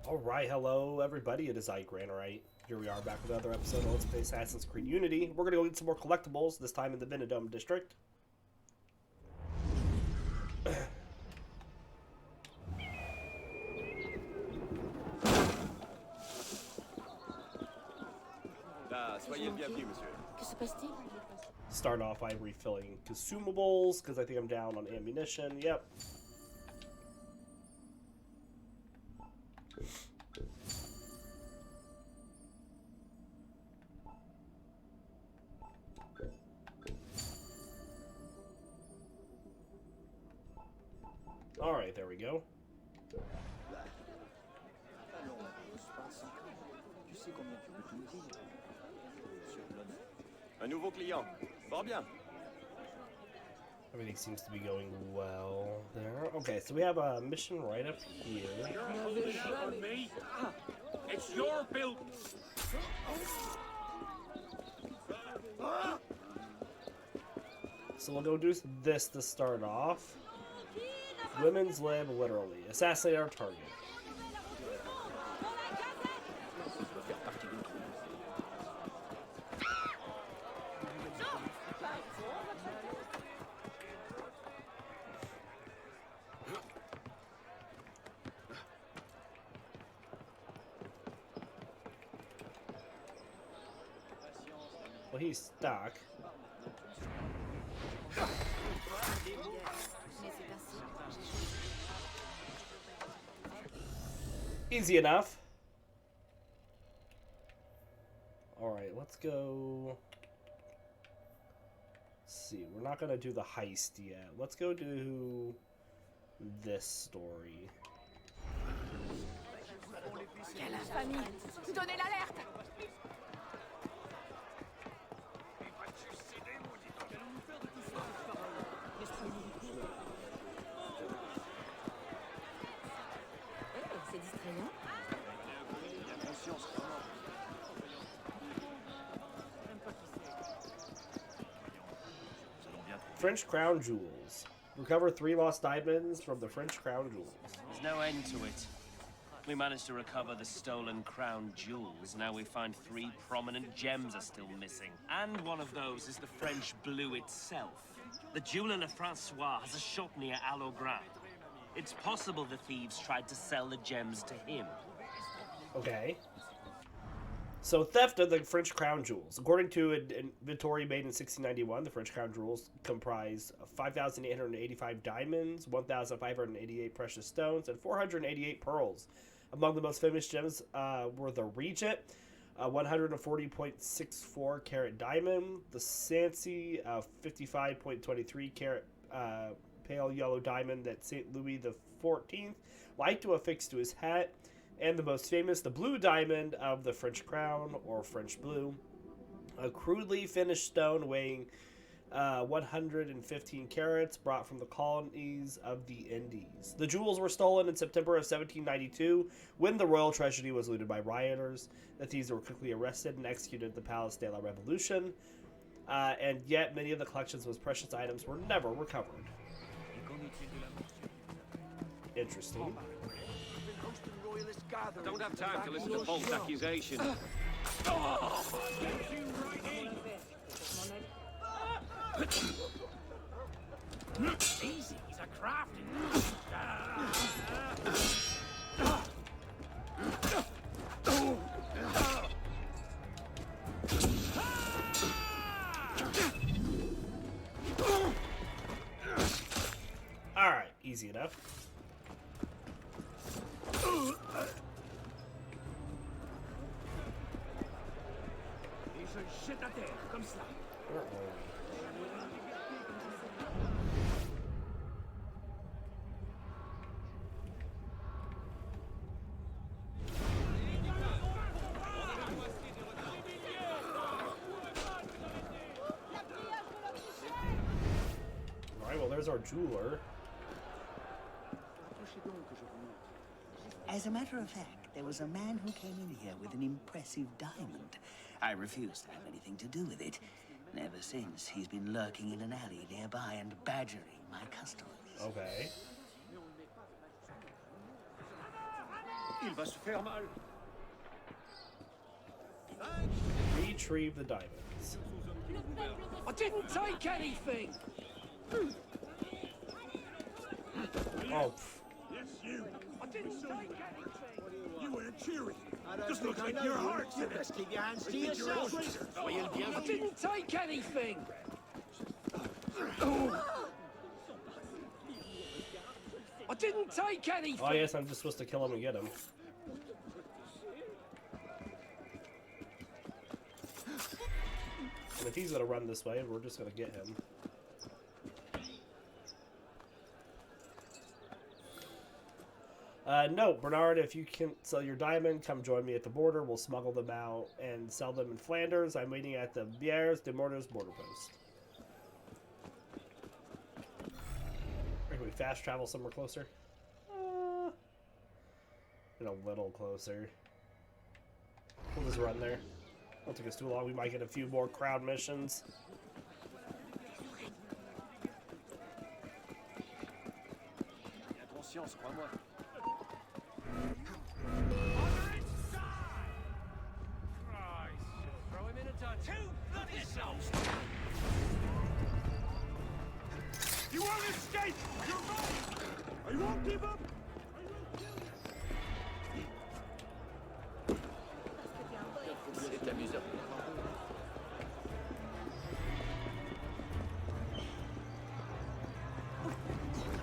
Alright, hello everybody, it is Granite. Here we are back with another episode of Let's Play Assassin's Creed Unity. We're gonna go get some more collectibles, this time in the Vendome district. Soyez le bienvenu, monsieur. Que se passe-t-il? Start off by refilling consumables, because I think I'm down on ammunition, yep. Alright, there we go. Un nouveau client. Fort bien. Everything seems to be going well there. Okay, so we have a mission right up here. On me? It's your build. So we'll go do this to start off. Women's lib, literally. Assassinate our target. Well, he's stuck. Easy enough. Alright, let's go. Let's see, we're not gonna do the heist yet. Let's go do this story. La famille! Donnez l'alerte! C'est distrayant. French Crown Jewels. Recover 3 lost diamonds from the French Crown Jewels. There's no end to it. We managed to recover the stolen crown jewels. Now we find 3 prominent gems are still missing. And one of those is the French blue itself. The jeweler Lefrancois has a shop near Allogran. It's possible the thieves tried to sell the gems to him. Okay. So, theft of the French crown jewels. According to an inventory made in 1691, the French crown jewels comprise 5,885 diamonds, 1,588 precious stones, and 488 pearls. Among the most famous gems were the Regent, 140.64 carat diamond, the Sancy, 55.23 carat pale yellow diamond that St. Louis XIV liked to affix to his hat, and the most famous, the blue diamond of the French crown, or French blue, a crudely finished stone weighing 115 carats, brought from the colonies of the Indies. The jewels were stolen in September of 1792, when the royal treasury was looted by rioters. The thieves were quickly arrested and executed at the Palace de la Revolution, and yet many of the collection's most precious items were never recovered. Interesting. Don't have time to listen to false accusations. Easy, he's a crafty. Alright, easy enough. Jette à terre, comme ça. Alright, well there's our jeweler. As a matter of fact, there was a man who came in here with an impressive diamond. I refused to have anything to do with it. And ever since, he's been lurking in an alley nearby and badgering my customers. Okay. Il va se faire mal. Retrieve the diamonds. I didn't take anything. Oh, Yes, you. I didn't take anything. You weren't cheering. Just looks like your heart's in it. Just keep your hands to yourself. I didn't take anything. I didn't take anything. oh, I guess I'm just supposed to kill him and get him. And if he's gonna run this way, we're just gonna get him. No, Bernard, if you can sell your diamond, come join me at the border. We'll smuggle them out and sell them in Flanders. I'm waiting at the Bières de Mortars border post. Or can we fast travel somewhere closer? And a little closer. We'll just run there. Won't take us too long. We might get a few more crowd missions. Conscience, crois-moi. Throw him in a touch. Two bloody souls. You won't escape. You're right. I won't give up. C'est amusant.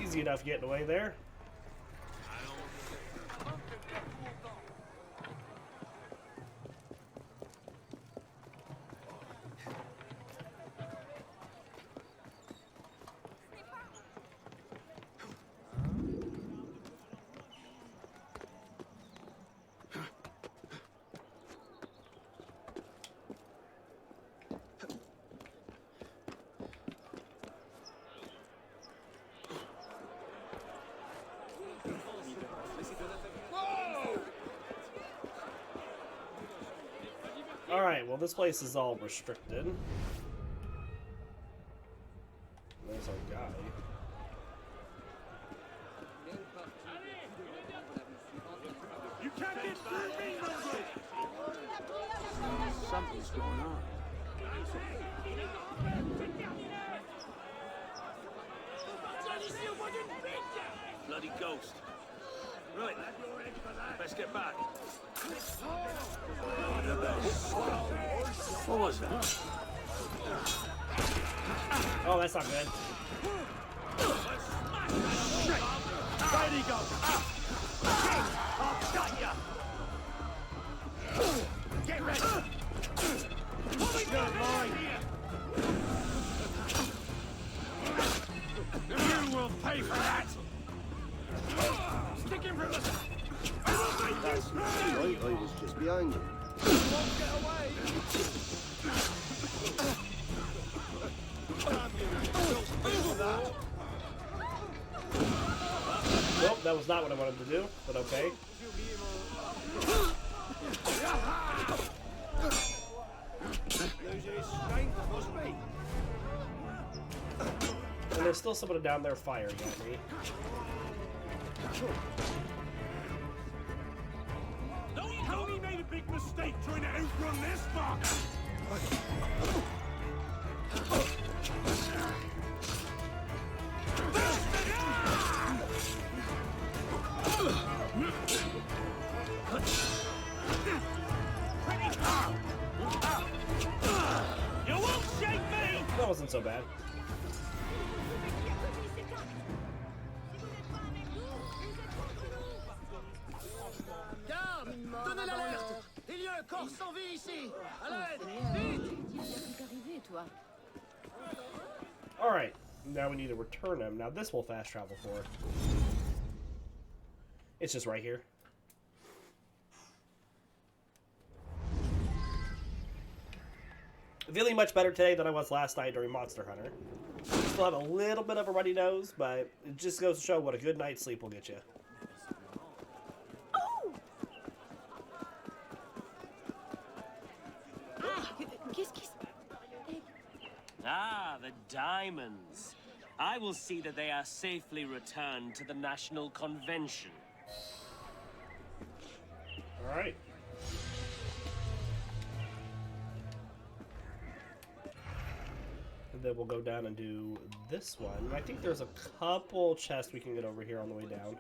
Easy enough getting away there. Alright, well this place is all restricted. There's our guy. You can't get through me, Moses. Something's going on. Bloody ghost. Right, let's get back. What was that? Oh, that's not good. Ready, go. I'll cut ya. Get ready. Good boy. You will pay for that. Stick him from the side. I was just behind you. Won't get away. Nope, that was not what I wanted to do, but okay. Losing his strength, must be. And there's still someone down there firing at me. Tony made a big mistake trying to outrun this fucker. You won't shake me! That wasn't so bad. Garde! Donnez l'alerte! Il y a un corps sans vie ici! À l'aide! Vite! Toi. Alright, now we need to return him. Now this will fast travel for. It's just right here. Feeling much better today than I was last night during Monster Hunter. Still have a little bit of a runny nose, but it just goes to show what a good night's sleep will get you. Qu'est-ce qui se... Ah, the diamonds. I will see that they are safely returned to the National Convention. Alright. And then we'll go down and do this one. I think there's a couple chests we can get over here on the way down.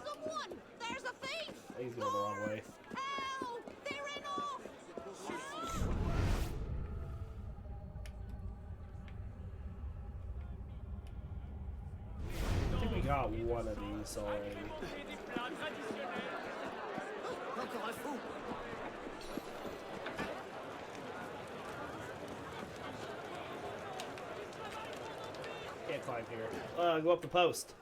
Someone! There's a thief! He's going the wrong way. Help! They're in off! I think we got one of these already. Encore un fou. Can't climb here. Go up the post.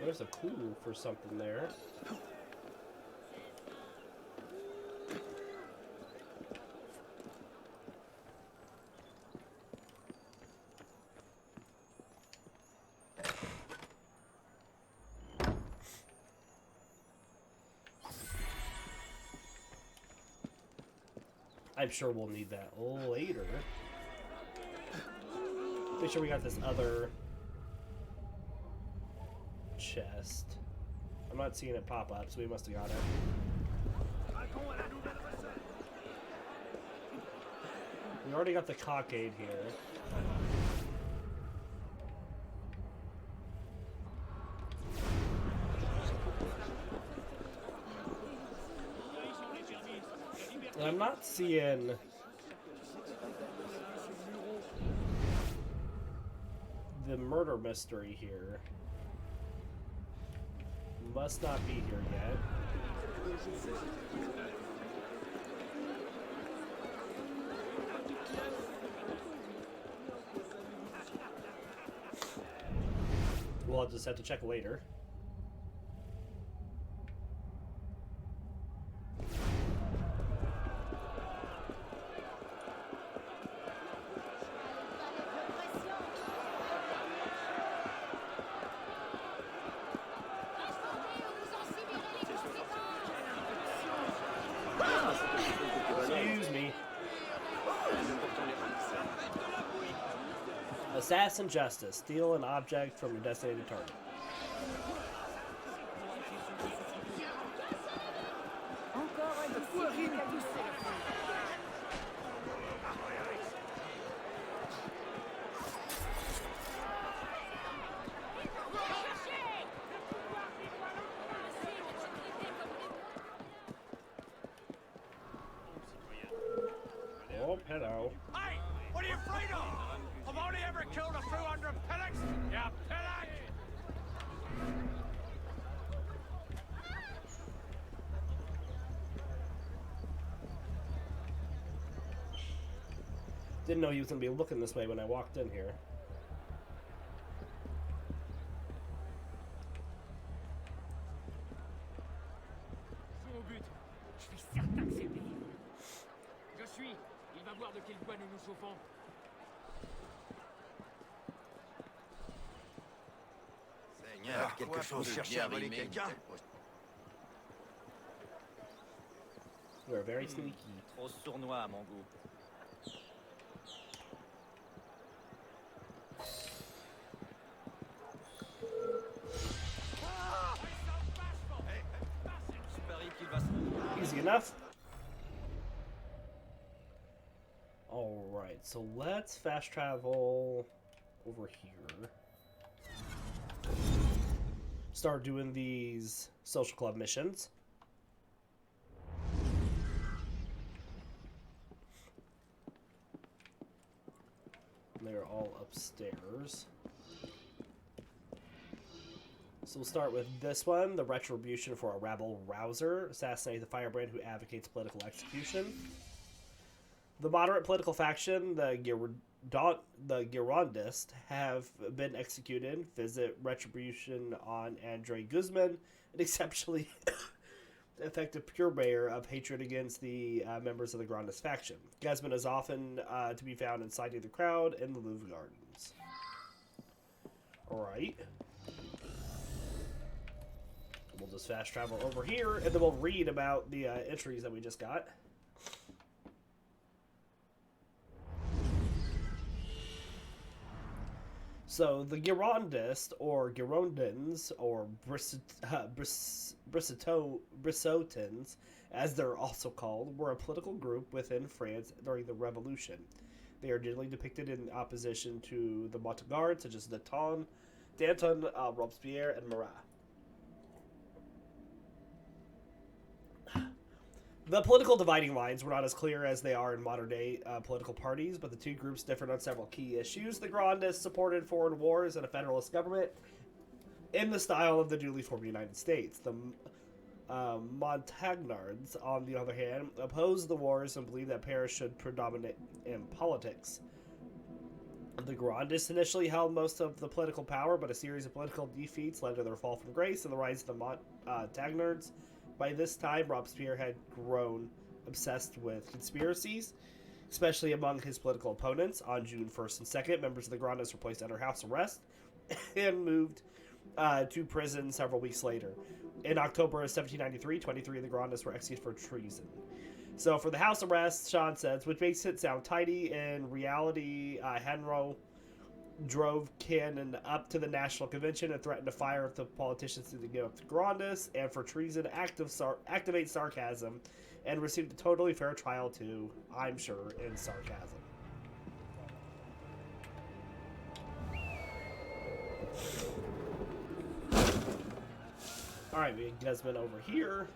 There's a clue for something there. I'm sure we'll need that later. Make sure we got this other chest. I'm not seeing it pop up, so we must have got it. We already got the cockade here. And I'm not seeing the murder mystery here. Must not be here yet. We'll just have to check later. Excuse me. Assassin justice. Steal an object from your designated target. Oh, hello. Hey! What are you afraid of? I've only ever killed a few hundred pellets! Yeah, pellet! Didn't know he was going to be looking this way when I walked in here. C'est au but. Je suis certain que c'est lui. Je suis. Il va voir de quel bois nous nous chauffons. Seigneur, quelque chose cherche à voler quelqu'un. We're very sneaky. Trop sournois à mon goût. Je parie qu'il va se... Easy enough. Alright, so let's fast travel over here. Start doing these social club missions. They're all upstairs. So we'll start with this one, the retribution for a rabble rouser. Assassinate the firebrand who advocates political execution. The moderate political faction, the Girondists, have been executed. Visit retribution on Andre Guzman, an exceptionally effective purveyor of hatred against the members of the Grandes faction. Guzman is often to be found inside the crowd in the Louvre Gardens. Alright. We'll just fast travel over here, and then we'll read about the entries that we just got. So, the Girondists, or Girondins, or Brissotins, as they're also called, were a political group within France during the Revolution. They are generally depicted in opposition to the Montagnards, such as Danton, Robespierre, and Marat. The political dividing lines were not as clear as they are in modern-day political parties, but the two groups differed on several key issues. The Girondists supported foreign wars and a federalist government in the style of the newly formed United States. The Montagnards, on the other hand, opposed the wars and believed that Paris should predominate in politics. The Girondists initially held most of the political power, but a series of political defeats led to their fall from grace and the rise of the Montagnards. By this time, Robespierre had grown obsessed with conspiracies, especially among his political opponents. On June 1st and 2nd, members of the Girondists were placed under house arrest and moved to prison several weeks later. In October of 1793, 23 of the Girondists were executed for treason. So for the house arrest, Sean says, which makes it sound tidy, in reality, Henry drove Cannon up to the National Convention and threatened to fire if the politicians didn't give up the Girondists, and for treason, activate sarcasm, and received a totally fair trial too, I'm sure, in sarcasm. Alright, we have Guzman over here.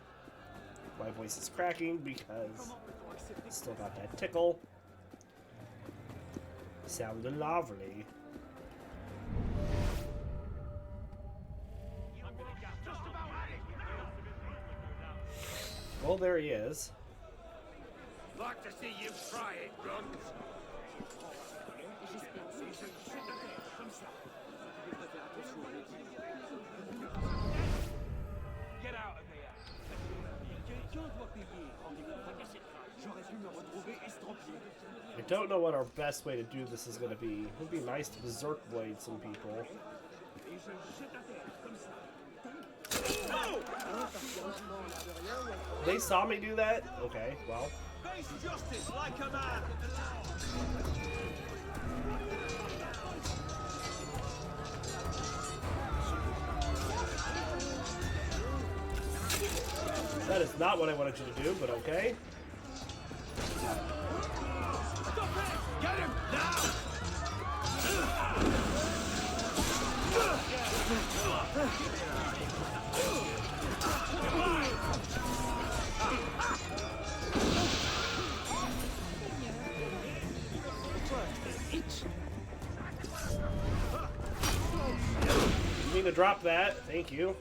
My voice is cracking because I still got that tickle. Sounded lovely. Well, there he is. Like to see you try it, Grunt. Get out of here. I don't know what our best way to do this is going to be. It would be nice to berserk blade some people. They saw me do that? Okay, well. Face justice like a man. That is not what I wanted you to do, but okay. Stop it! Get him now! You mean to drop that? Thank you.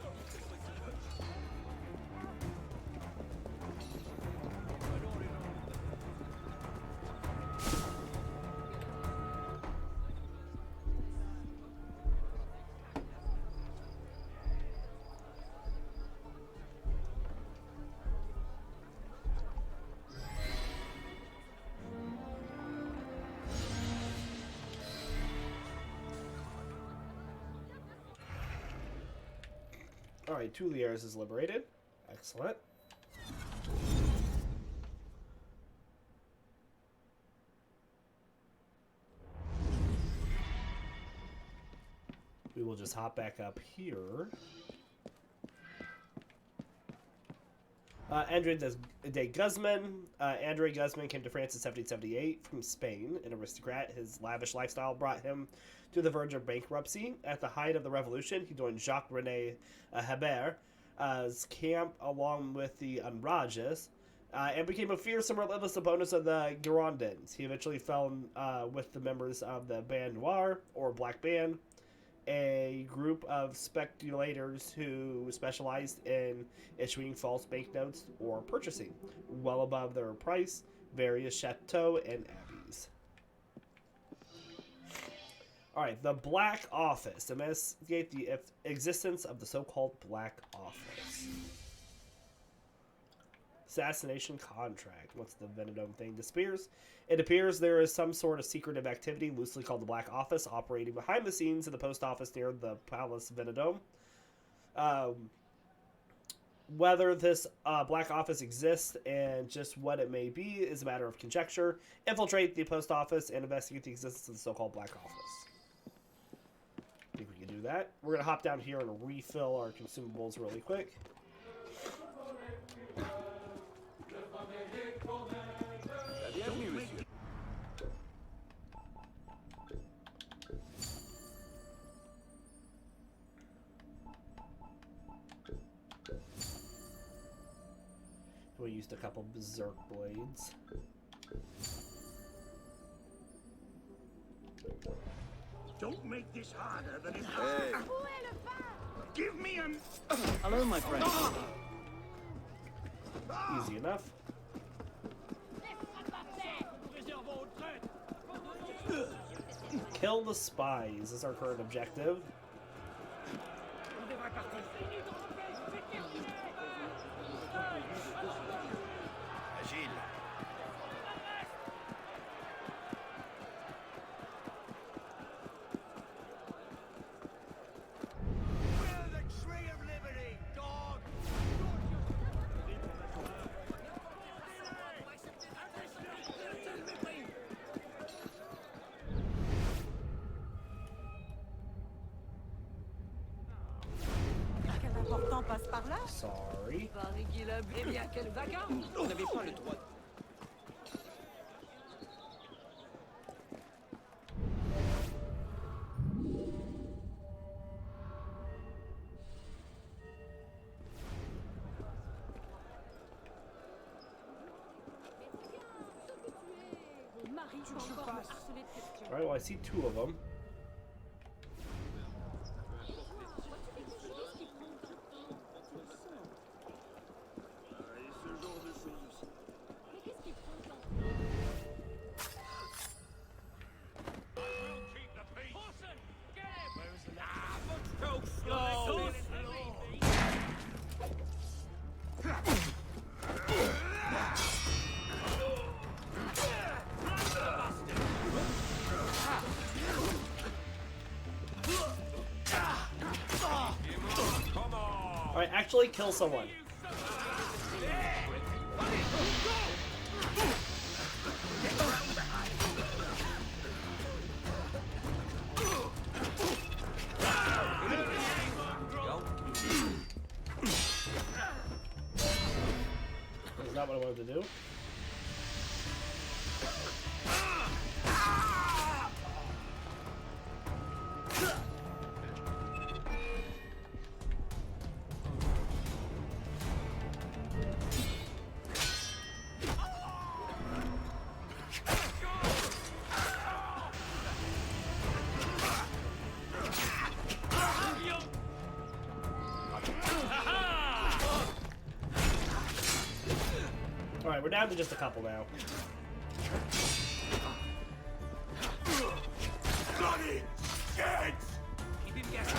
Alright, Tuliers is liberated. Excellent. We will just hop back up here. Andre de Guzman. Andre Guzman came to France in 1778 from Spain, an aristocrat. His lavish lifestyle brought him to the verge of bankruptcy. At the height of the revolution, he joined Jacques-René Hebert's camp along with the Enrages, and became a fierce and relentless opponent of the Girondins. He eventually fell with the members of the Band Noir, or Black Band, a group of speculators who specialized in issuing false banknotes or purchasing, well above their price, various chateaux and abbeys. Alright, the Black Office. Investigate the existence of the so-called Black Office. Assassination contract. Once the Vendome thing disappears, it appears there is some sort of secretive activity, loosely called the Black Office, operating behind the scenes in the post office near the Palace Vendome. Whether this Black Office exists and just what it may be is a matter of conjecture. Infiltrate the post office and investigate the existence of the so-called Black Office. I think we can do that. We're going to hop down here and refill our consumables really quick. We used a couple berserk blades. Don't make this harder than it has. Give me an... Hello, my friend. Easy enough. Kill the spies is our current objective. Passe par là. Sorry. Pareil qu'il a... Eh bien, quel vagabond! On n'avait pas le droit. Marie, tu vas encore me harceler de questions. Alright, well, I see two of them. Alright, actually kill someone. Is that what I wanted to do? Alright, we're down to just a couple now. Bloody shit! Keep him guessing.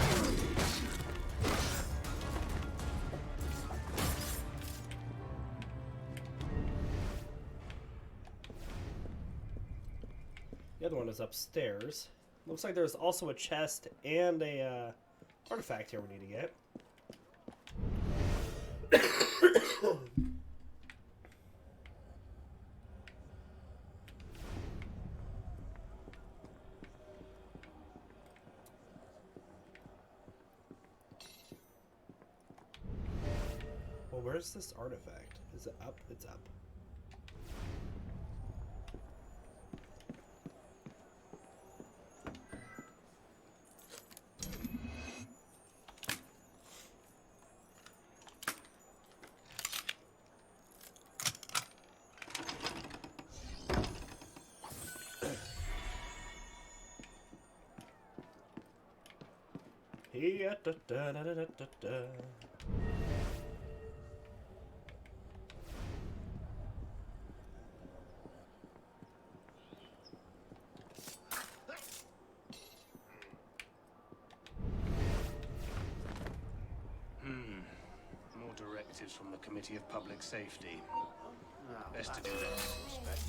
The other one is upstairs. Looks like there's also a chest and a artifact here we need to get. Well, where's this artifact? Is it up? It's up. Yeah, da, da, da, da, da, da. More directives from the Committee of Public Safety. Best to do that in respect.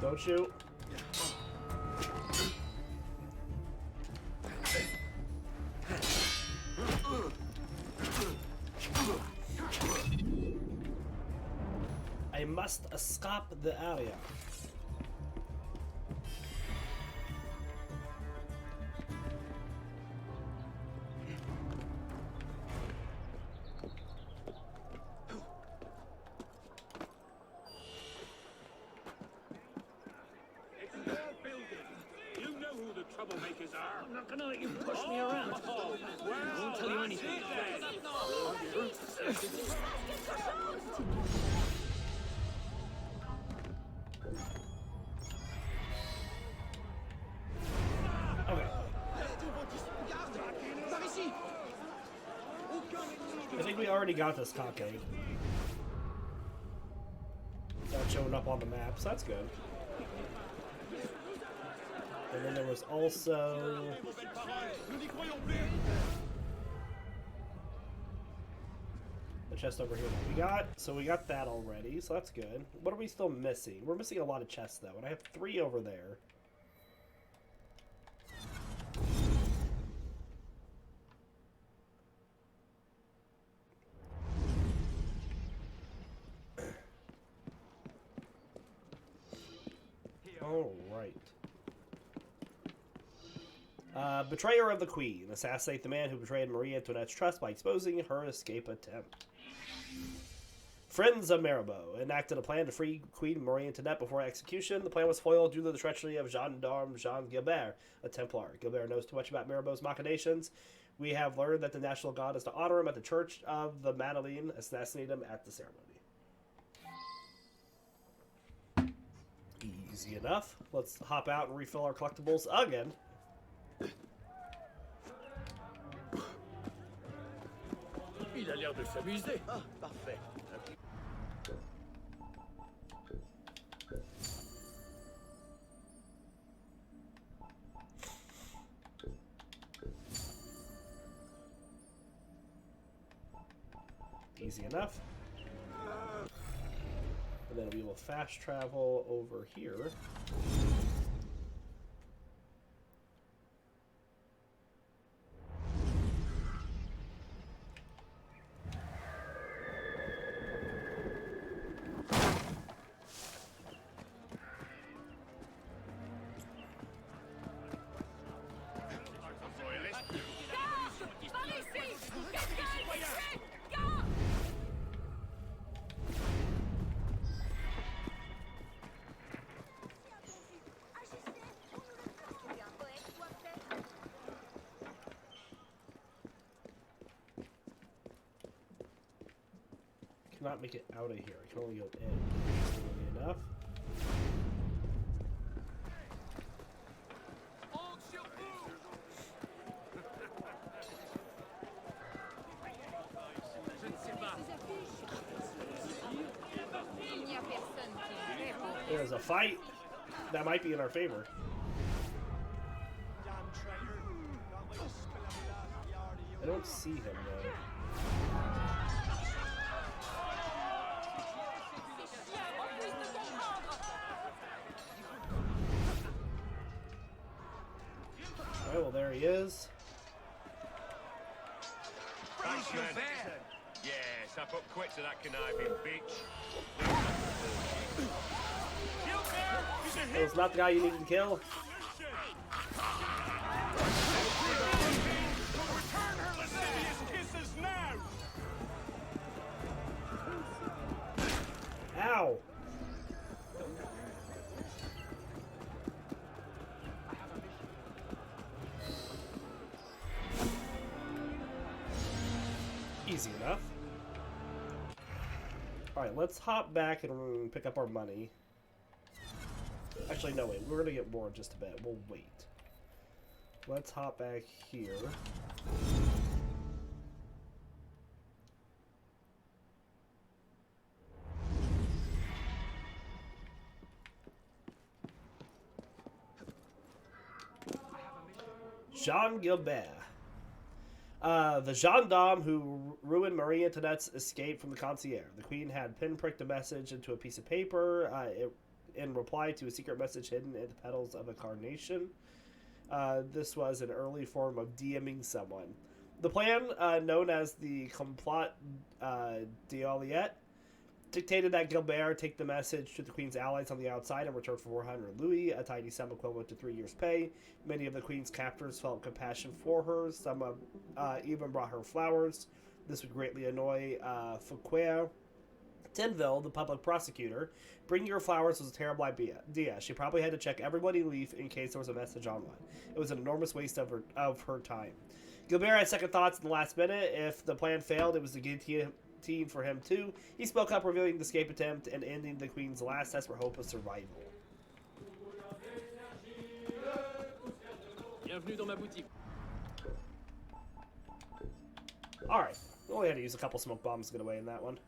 Don't shoot. I must escape the area. It's your building. You know who the troublemakers are. I'm not gonna let you push me around. Oh, well, I won't tell you that's anything. it then. Okay. Par ici. I think we already got this cockade. Not showing up on the map, so that's good. And then there was also the chest over here that we got. So we got that already, so that's good. What are we still missing? We're missing a lot of chests though, and I have 3 over there. Alright. Betrayer of the Queen. Assassinate the man who betrayed Marie Antoinette's trust by exposing her escape attempt. Friends of Mirabeau enacted a plan to free Queen Marie Antoinette before execution. The plan was foiled due to the treachery of gendarme Jean Gilbert, a Templar. Gilbert knows too much about Mirabeau's machinations. We have learned that the national god is to honor him at the Church of the Madeleine, assassinate him at the ceremony. Easy enough. Let's hop out and refill our collectibles again. Il a l'air de s'amuser. Ah, parfait. Easy enough. And then we will fast travel over here. Cannot make it out of here. I can only go in. Easily enough. There's a fight that might be in our favor. I don't see him though. Alright, well there he is. Thanks, man. Yes, I put quits to that conniving bitch. That was not the guy you needed to kill. Ow! Easy enough. Alright, let's hop back and pick up our money. Actually, no, wait. We're going to get more in just a bit. We'll wait. Let's hop back here. Jean Gilbert. The gendarme who ruined Marie Antoinette's escape from the concierge. The queen had pinpricked a message into a piece of paper in reply to a secret message hidden in the petals of a carnation. This was an early form of DMing someone. The plan, known as the Complot d'Oliet, dictated that Gilbert take the message to the Queen's allies on the outside and return for 400 louis, a tiny sum equivalent to 3 years' pay. Many of the Queen's captors felt compassion for her. Some even brought her flowers. This would greatly annoy Fouquier. Tinville, the public prosecutor, bringing her flowers was a terrible idea. She probably had to check every bloody leaf in case there was a message on one. It was an enormous waste of her time. Gilbert had second thoughts in the last minute. If the plan failed, it was the guillotine for him too. He spoke up, revealing the escape attempt and ending the Queen's last desperate hope of survival. Bienvenue dans ma boutique. Alright, we only had to use a couple smoke bombs to get away in that one.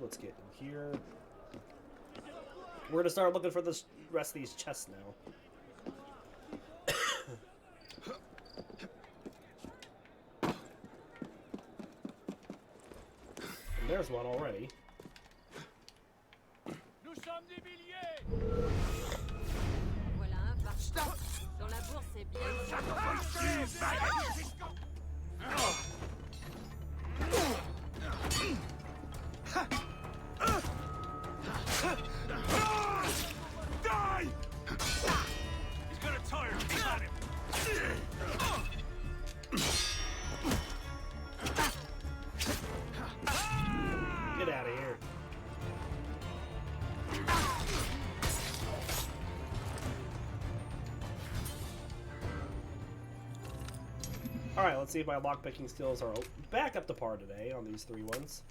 Let's get in here. We're gonna start looking for the rest of these chests now. And there's one already. Voilà un parfum. Dans la bourse, c'est bien. Die! He's gonna tire. Got him. Get out of here. Alright, let's see if my lockpicking skills are back up to par today on these 3 ones.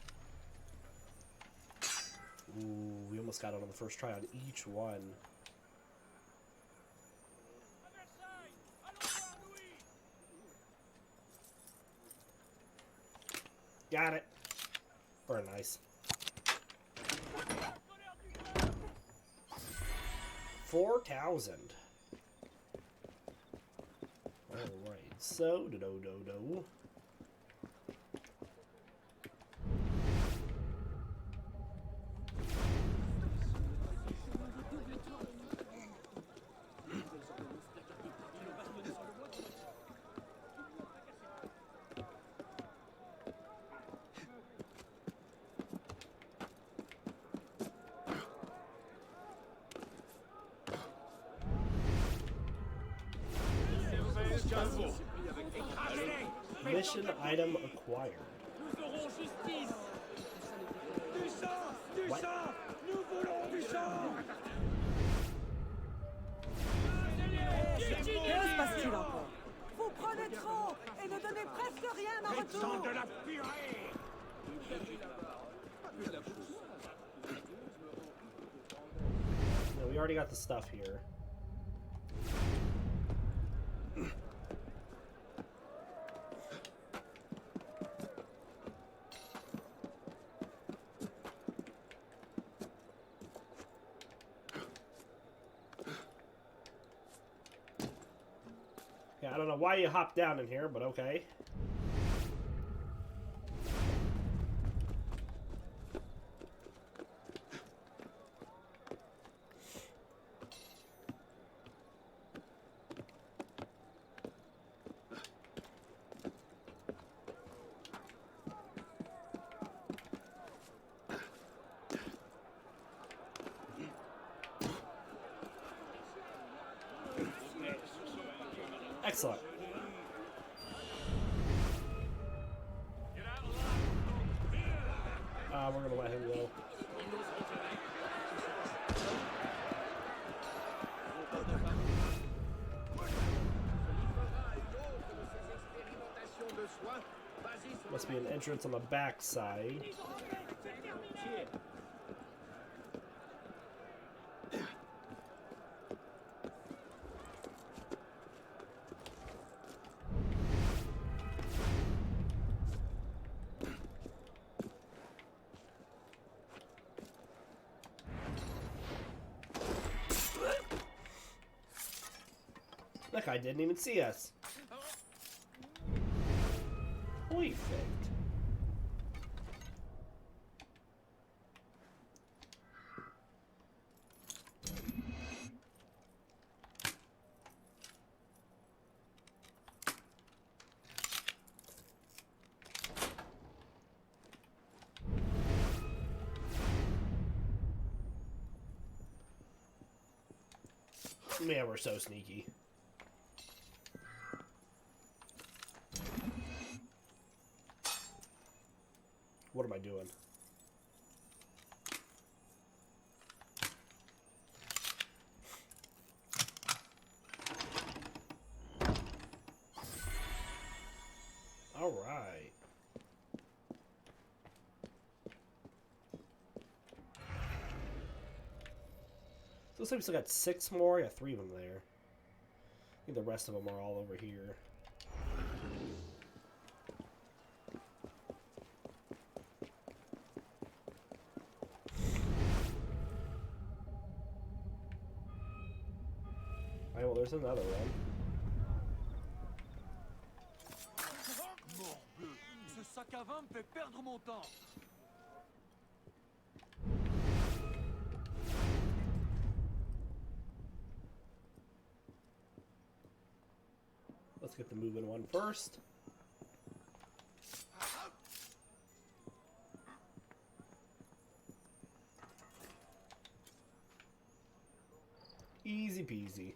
Ooh, we almost got it on the first try on each one. Got it. Very nice. 4,000. Alright, so do. Mission item acquired. Nous aurons justice. Du sang! Du What? sang! Nous voulons du sang! Que se passe-t-il encore? Vous prenez trop et ne donnez presque rien en Sans retour. de la purée! No, we already got the stuff here. Yeah, I don't know why you hopped down in here, but okay. Excellent. We're gonna let him go. Must be an entrance on the back side. That guy didn't even see us. Perfect. Man, we're so sneaky. What am I doing? All right. Looks like we still got 6 more. I got 3 of them there. I think the rest of them are all over here. Alright, well, there's another one. Morbleu, ce sac à vin me fait perdre mon temps. Let's get the moving one first. Easy peasy.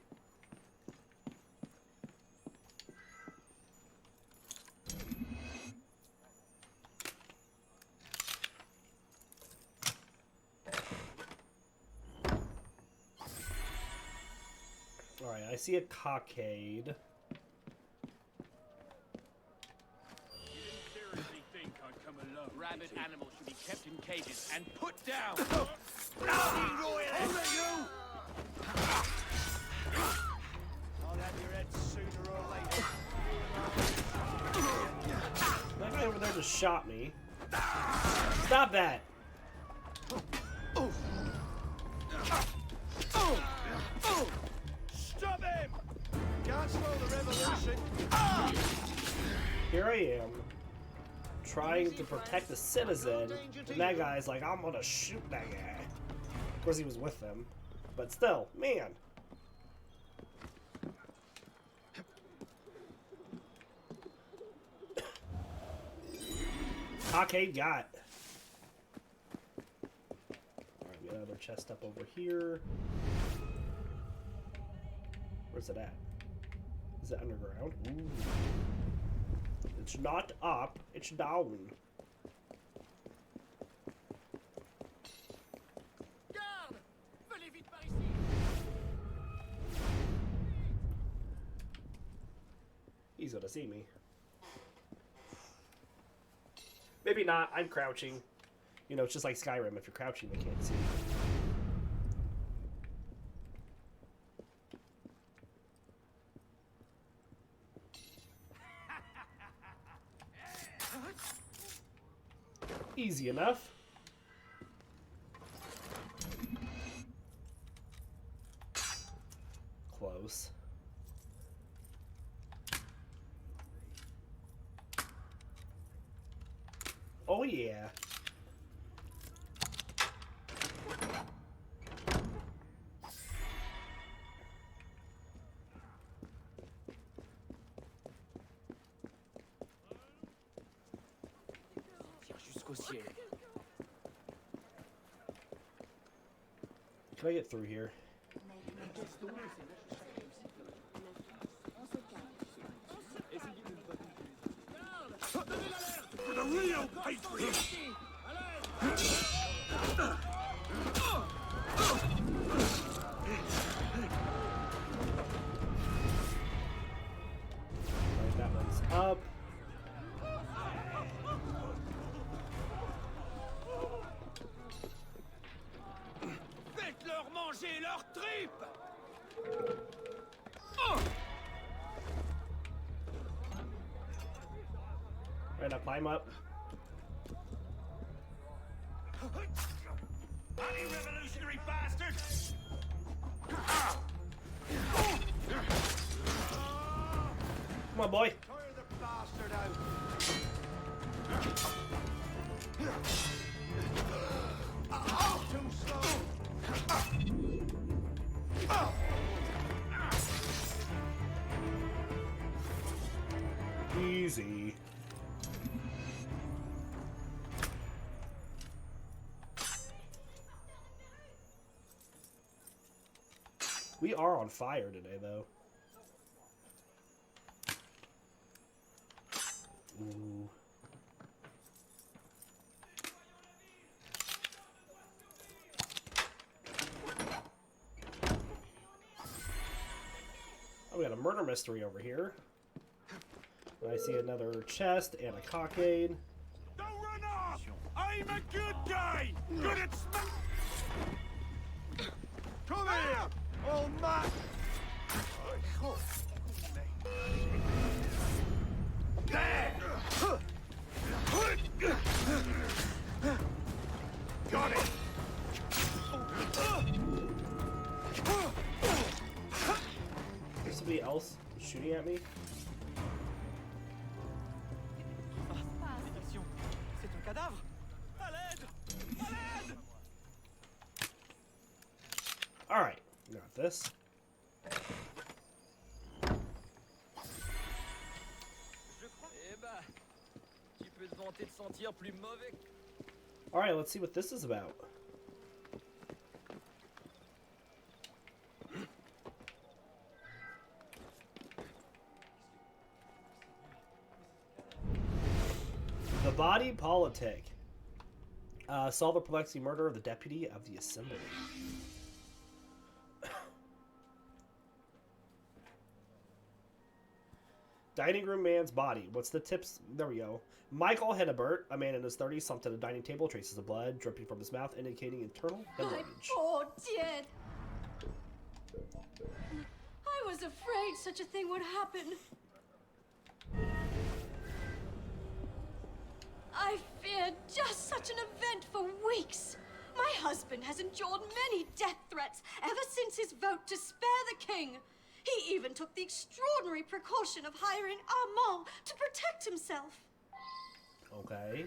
Alright, I see a cockade. Rabid animals should be kept in cages and put down. I'll have your head sooner or later. That guy over there just shot me. Stop that! Stop him! Can't slow the revolution. Here I am, trying to protect the citizen, and that guy's like, I'm gonna shoot that guy. Of course he was with them, but still, man. Cockade got. Alright, we got another chest up over here. Where's it at? Is it underground? Ooh. It's not up, it's down. Garde! Venez vite par ici! He's gonna see me. Maybe not, I'm crouching. You know, it's just like Skyrim, if you're crouching, they can't see you. Easy enough. Close. Oh yeah. Jusqu'au ciel. Can I get through here? For the real patriots! Alright, that one's up. Faites-leur manger leurs tripes! Alright, now climb up. Anti-revolutionary bastard! Come on, boy. Tire the bastard out. Too slow. Easy. We are on fire today, though. Ooh. Oh, we got a murder mystery over here. I see another chest and a cockade. Don't run off! I'm a good guy! Good at Come here! Oh, man! There! Got it! There's somebody else shooting at me. Attention, c'est un cadavre. À l'aide! À l'aide! All right, got this. Eh ben, tu peux te vanter de sentir plus mauvais. All right, let's see what this is about. The body politic. Solve the perplexing murder of the deputy of the assembly. Dining room man's body. What's the tips? There we go. Michael Hennebert, a man in his 30s, slumped at a dining table, traces of blood dripping from his mouth, indicating internal hemorrhage. Oh, dead. I was afraid such a thing would happen. I feared just such an event for weeks. My husband has endured many death threats ever since his vote to spare the king. He even took the extraordinary precaution of hiring Armand to protect himself. Okay.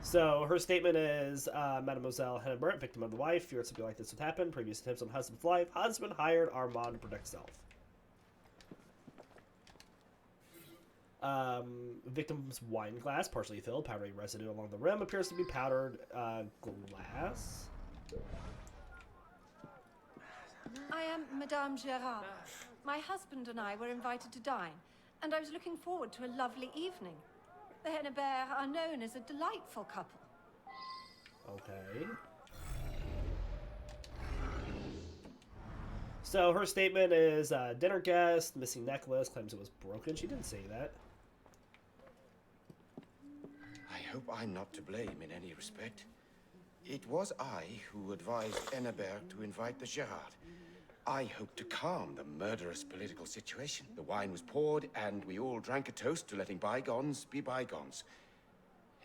So her statement is, Mademoiselle Hennebert, victim of the wife, feared something like this would happen. Previous attempts on husband's life. Husband hired Armand to protect self. Victim's wine glass, partially filled, powdery residue along the rim, appears to be powdered glass. I am Madame Gérard. My husband and I were invited to dine, and I was looking forward to a lovely evening. The Hennebert are known as a delightful couple. Okay. So her statement is, dinner guest, missing necklace, claims it was broken. She didn't say that. I hope I'm not to blame in any respect. It was I who advised Hennebert to invite the Gérard. I hoped to calm the murderous political situation. The wine was poured, and we all drank a toast to letting bygones be bygones.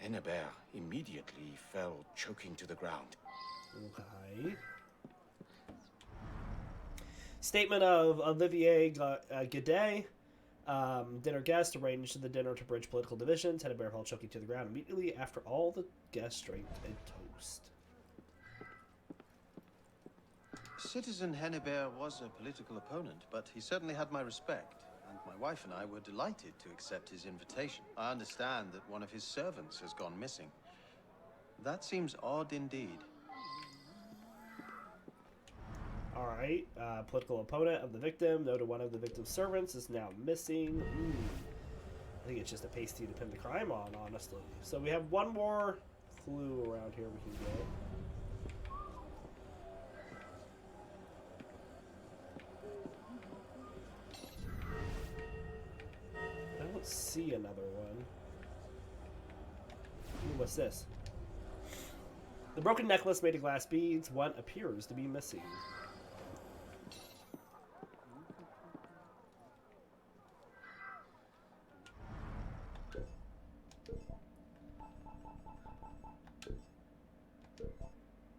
Hennebert immediately fell choking to the ground. Okay. Statement of Olivier Guedet. Dinner guest arranged the dinner to bridge political divisions. Hennebert fell choking to the ground immediately after all the guests drank a toast. Citizen Hennebert was a political opponent, but he certainly had my respect, and my wife and I were delighted to accept his invitation. I understand that one of his servants has gone missing. That seems odd indeed. Alright, political opponent of the victim, noted one of the victim's servants is now missing. I think it's just a pasty to pin the crime on, honestly. So we have one more clue around here we can get. I don't see another one. Ooh, what's this? The broken necklace made of glass beads. One appears to be missing.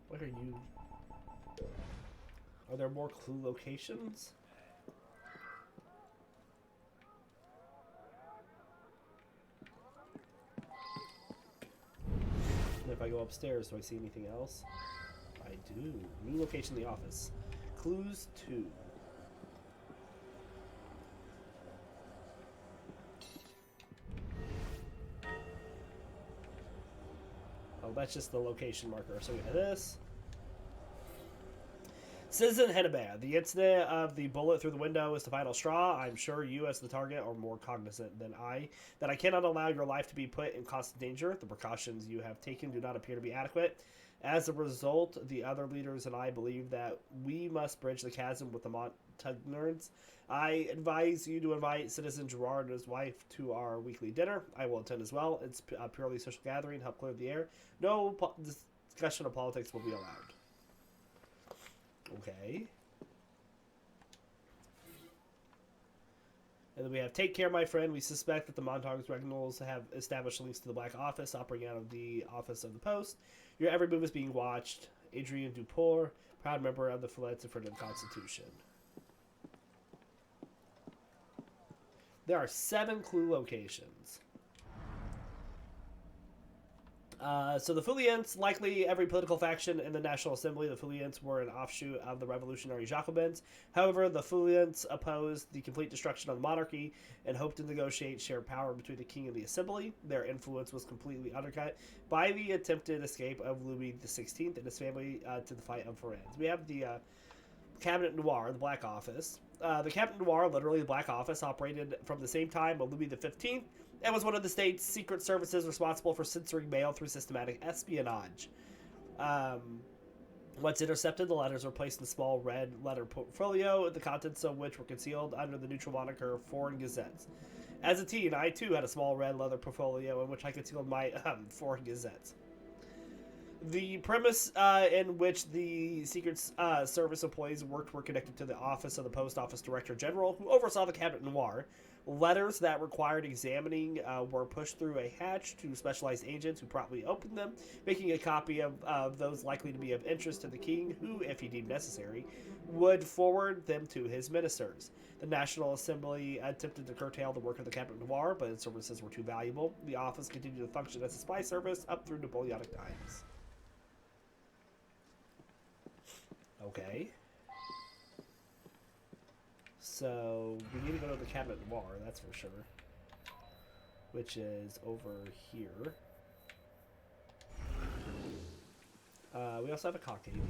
What are you? Are there more clue locations? upstairs. Do I see anything else? I do. New location in the office. Clues 2. Oh, that's just the location marker. So we have this. Citizen Hennebear, the incident of the bullet through the window is the final straw. I'm sure you, as the target, are more cognizant than I that I cannot allow your life to be put in constant danger. The precautions you have taken do not appear to be adequate. As a result, the other leaders and I believe that we must bridge the chasm with the Montagnards. I advise you to invite Citizen Gerard and his wife to our weekly dinner. I will attend as well. It's a purely social gathering, help clear the air. No discussion of politics will be allowed. Okay. And then we have Take Care, My Friend. We suspect that the Montagnards Regulars have established links to the Black Office operating out of the Office of the Post. Your every move is being watched. Adrian Duport, proud member of the Fillets and Ferdinand Constitution. There are 7 clue locations. So the Feuillants, likely every political faction in the National Assembly, the Feuillants were an offshoot of the revolutionary Jacobins. However, the Feuillants opposed the complete destruction of the monarchy and hoped to negotiate shared power between the king and the Assembly. Their influence was completely undercut by the attempted escape of Louis XVI and his family to the fight of Firenze. We have the Cabinet Noir, the Black Office. The Cabinet Noir, literally the Black Office, operated from the same time of Louis XV and was one of the state's secret services responsible for censoring mail through systematic espionage. Once intercepted, the letters were placed in a small red letter portfolio, the contents of which were concealed under the neutral moniker Foreign Gazettes. As a teen, I too had a small red leather portfolio in which I concealed my Foreign Gazettes. The premise in which the Secret Service employees worked were connected to the office of the Post Office Director General, who oversaw the Cabinet Noir. Letters that required examining were pushed through a hatch to specialized agents who promptly opened them, making a copy of those likely to be of interest to the king, who, if he deemed necessary, would forward them to his ministers. The National Assembly attempted to curtail the work of the Cabinet Noir, but its services were too valuable. The office continued to function as a spy service up through Napoleonic times. Okay. So, we need to go to the Cabinet Noir, that's for sure. Which is over here. We also have a cocktail here.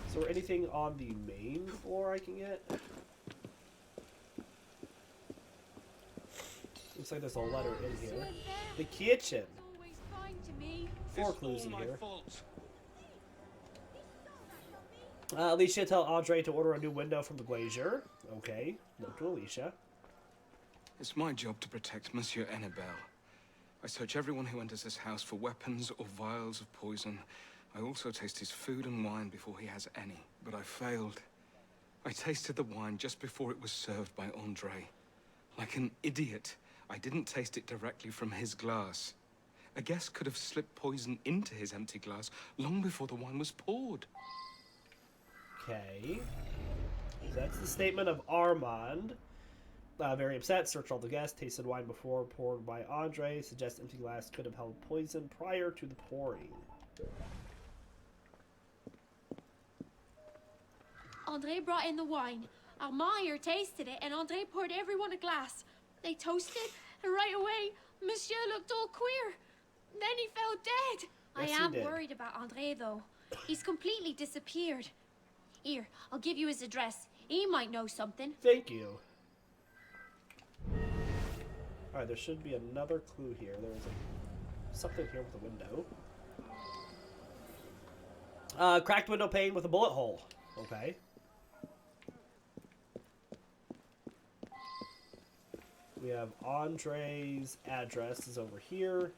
So, anything on the main floor I can get? Looks like there's a letter in here. The kitchen! 4 clues in here. Alicia, tell Andre to order a new window from the glazier. Okay, note to Alicia. It's my job to protect Monsieur Annabelle. I search everyone who enters this house for weapons or vials of poison. I also taste his food and wine before he has any, but I failed. I tasted the wine just before it was served by Andre. Like an idiot, I didn't taste it directly from his glass. A guest could have slipped poison into his empty glass long before the wine was poured. Okay. So that's the statement of Armand. Very upset, searched all the guests, tasted wine before poured by Andre, suggests empty glass could have held poison prior to the pouring. Andre brought in the wine. Armand here tasted it, and Andre poured everyone a glass. They toasted, and right away, Monsieur looked all queer. Then he fell dead. Yes, I am worried about Andre, though. He's completely disappeared. Here, I'll give you his address. He might know something. Thank you. Alright, there should be another clue here. There is something here with a window. Cracked window pane with a bullet hole. Okay. We have Andre's address is over here.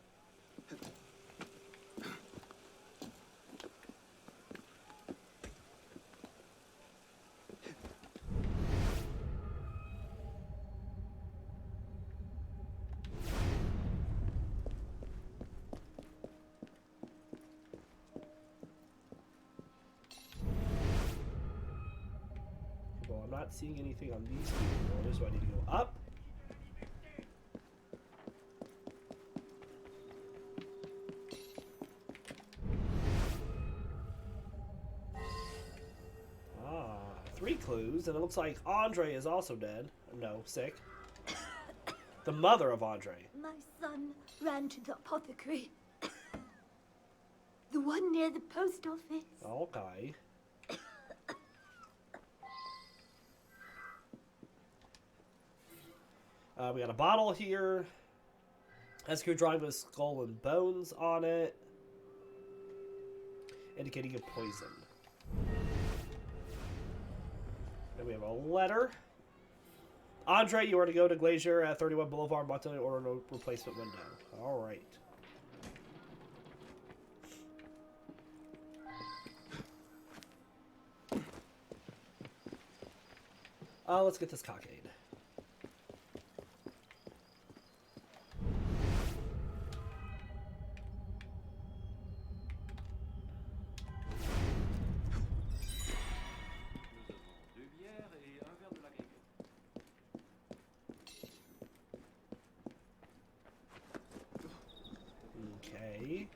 Well, I'm not seeing anything on these two floors, so I need to go up. 3 clues, and it looks like Andre is also dead. No, sick. The mother of Andre. My son ran to the apothecary. The one near the post office. Okay. We got a bottle here. Has a drawing with skull and bones on it, indicating a poison. Then we have a letter. Andre, you are to go to Glacier at 31 Boulevard, Montana, to order a replacement window. All right. Let's get this cockade. Okay.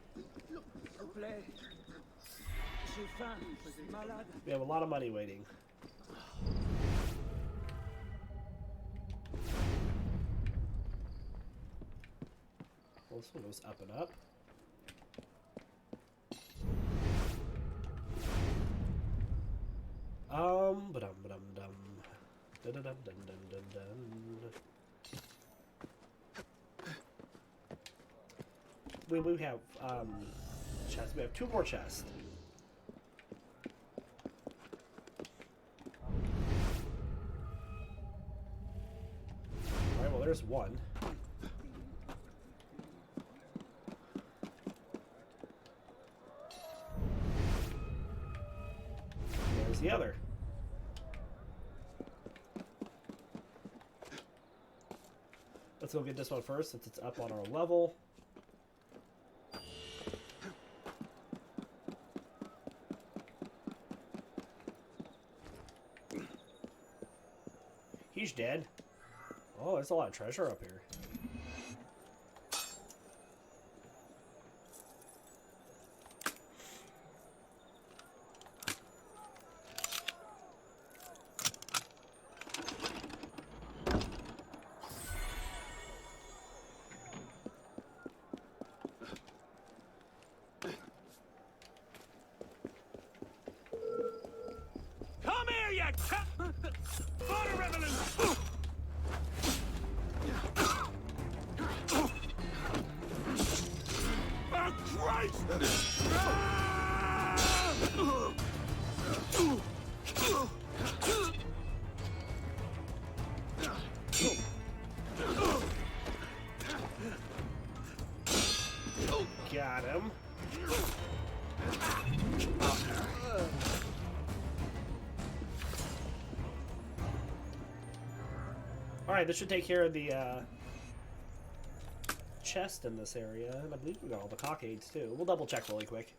We have a lot of money waiting. Well, this one goes up and up. Ba-dum-ba-dum-ba-dum-dum. Da-da-dum-dum-dum-dum-dum. We have chests. We have 2 more chests. Alright, well there's one. There's the other. Let's go get this one first since it's up on our level. He's dead. Oh, there's a lot of treasure up here. Come here, you cut! For the revolution! Oh, Christ! Got him. Alright, this should take care of the chest in this area, and I believe we got all the cockades too. We'll double check really quick.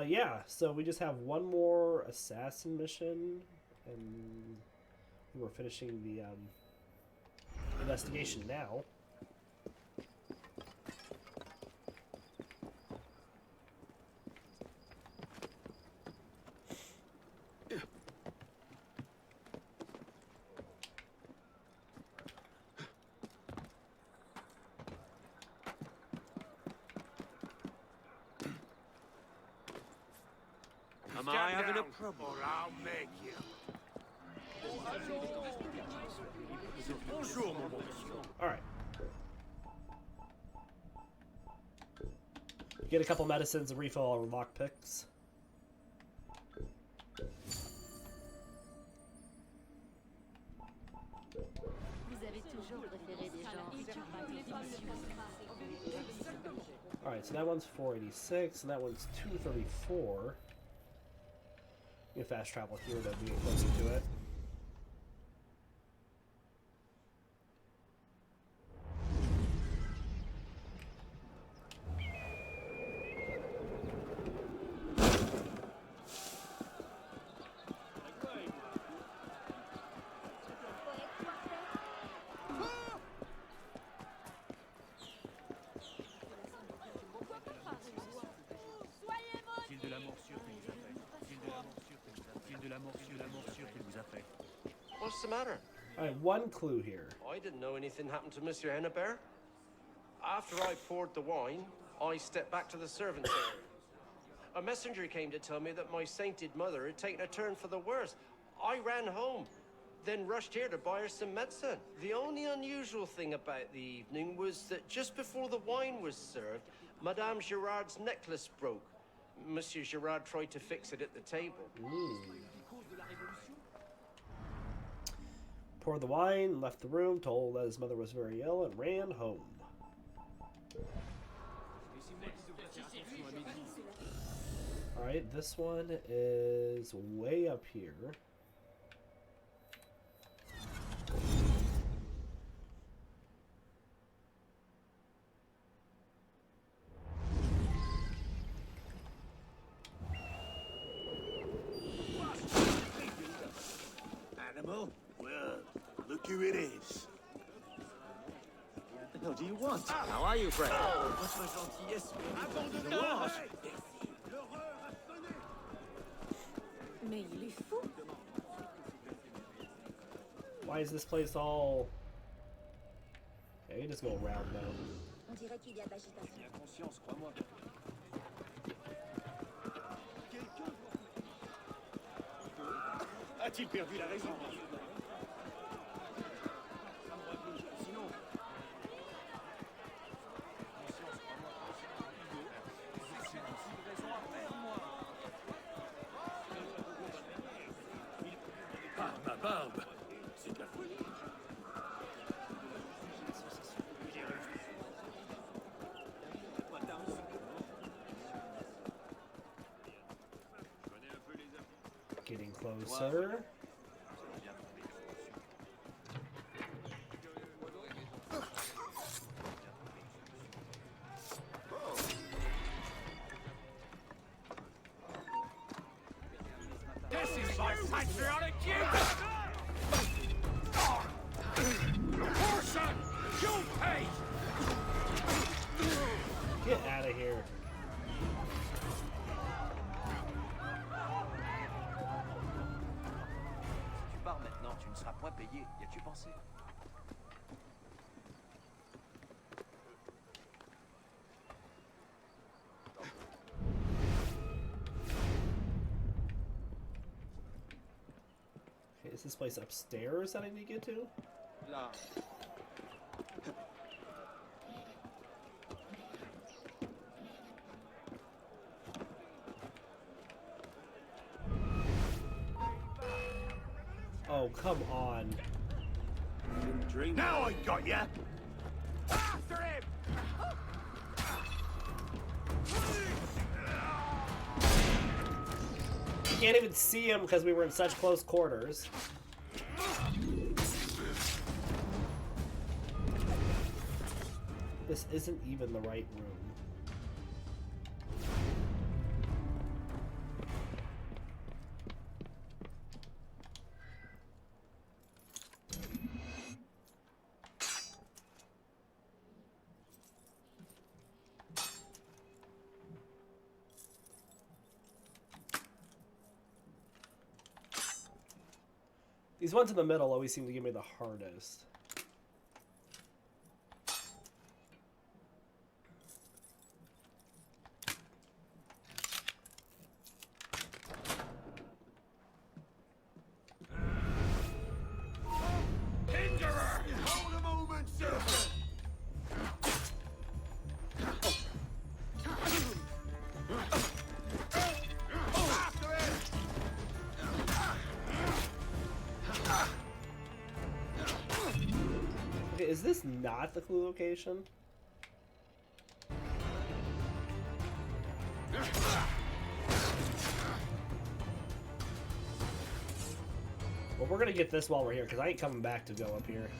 Yeah, so we just have one more assassin mission, and we're finishing the investigation now. Am I having a problem? Or I'll make you. Bonjour, mon bon monsieur. Alright. Get a couple medicines and refill our lockpicks. Alright, so that one's 486, and that one's 234. You can fast travel here to be closer to it. What's the matter? All right, one clue here. I didn't know anything happened to Monsieur Hennebert. After I poured the wine, I stepped back to the servants' area. A messenger came to tell me that my sainted mother had taken a turn for the worse. I ran home, then rushed here to buy her some medicine. The only unusual thing about the evening was that just before the wine was served, Madame Girard's necklace broke. Monsieur Girard tried to fix it at the table. Poured the wine, left the room, told that his mother was very ill, and ran home. Alright, this one is way up here. Animal? Well, look who it is. What the hell do you want? How are you, friend? Votre gentillesse mérite de louange. L'horreur a sonné. Mais il est fou. Why is this place all... Okay, just go around now. On dirait qu'il y a de l'agitation. Conscience, crois-moi. A-t-il perdu la raison? Sinon... Ah, ma barbe. C'est de la folie. Getting closer. This is my patriotic duty! Portion! You pay! Get out of here. Si tu pars maintenant, tu ne seras point payé. Y as-tu pensé? Okay, is this place upstairs that I need to get to? Là. Oh, come on. Now I got ya! After him! You can't even see him because we were in such close quarters. This isn't even the right room. These ones in the middle always seem to give me the hardest. Hinderer! Hold a moment, sir! After him! Okay, is this not the clue location? Well, we're gonna get this while we're here, because I ain't coming back to go up here.